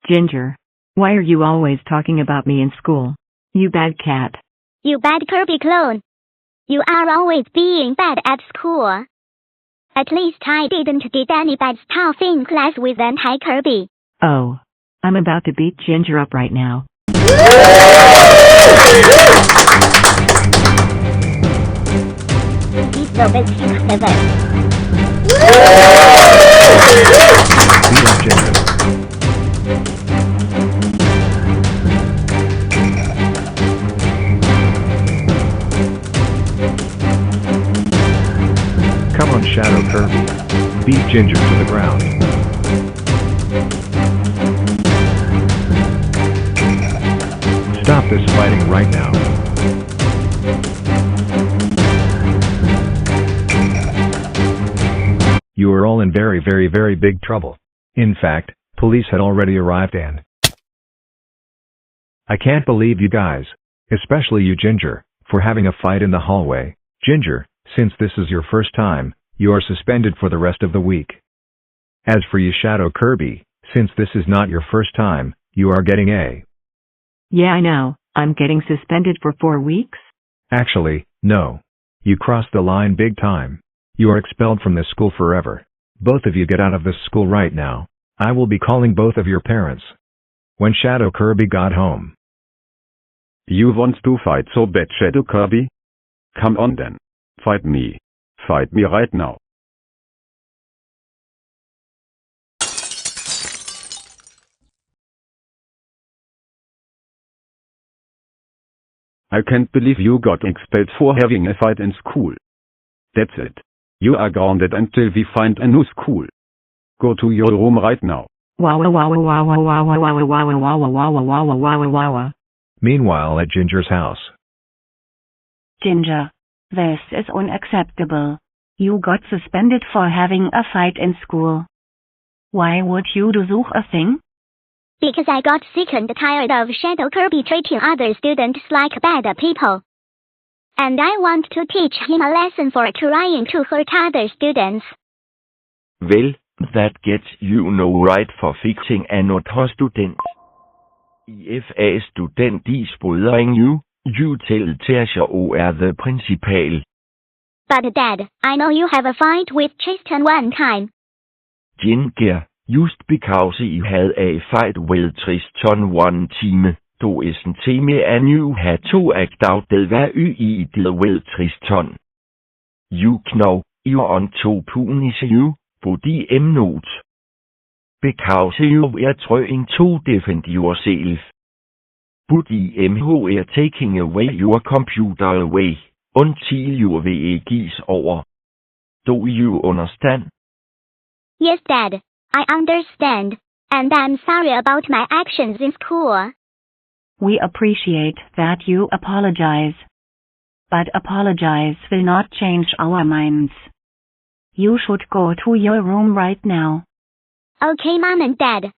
Ginger. Why are you always talking about me in school? You bad cat. You bad Kirby clone. You are always being bad at school. At least I didn't did any bad stuff in class with anti-Kirby. Oh. I'm about to beat Ginger up right now. He's the best 6-7. Beat up Ginger. Come on, Shadow Kirby. Beat Ginger to the ground. Stop this fighting right now. You are all in very, very, very big trouble. In fact, police had already arrived and I can't believe you guys, especially you Ginger, for having a fight in the hallway. Ginger, since this is your first time, you are suspended for the rest of the week. As for you Shadow Kirby, since this is not your first time, you are getting a... Yeah, I know. I'm getting suspended for 4 weeks? Actually, no. You crossed the line big time. You are expelled from this school forever. Both of you get out of this school right now. I will be calling both of your parents. When Shadow Kirby got home. You want to fight so bad, Shadow Kirby? Come on then. Fight me. Fight me right now. I can't believe you got expelled for having a fight in school. That's it. You are grounded until we find a new school. Go to your room right now. Meanwhile at Ginger's house. Ginger, this is unacceptable. You got suspended for having a fight in school. Why would you do such a thing? Because I got sick and tired of Shadow Kirby treating other students like bad people. And I want to teach him a lesson for trying to hurt other students. Well, that gets you no right for fixing another student. If a student is bothering you, you tell teacher or the principal. But Dad, I know you have a fight with Tristan one time. Ginger, just because you had a fight with Tristan one time, doesn't me and you had to act out what you did with Tristan. You know, you want to punish you, but I'm not. Because you were trying to defend yourself. But who are taking away your computer away, until your VG is over. Do you understand? Yes, Dad, I understand. And I'm sorry about my actions in school. We appreciate that you apologize. But apologize will not change our minds. You should go to your room right now. Okay, Mom and Dad.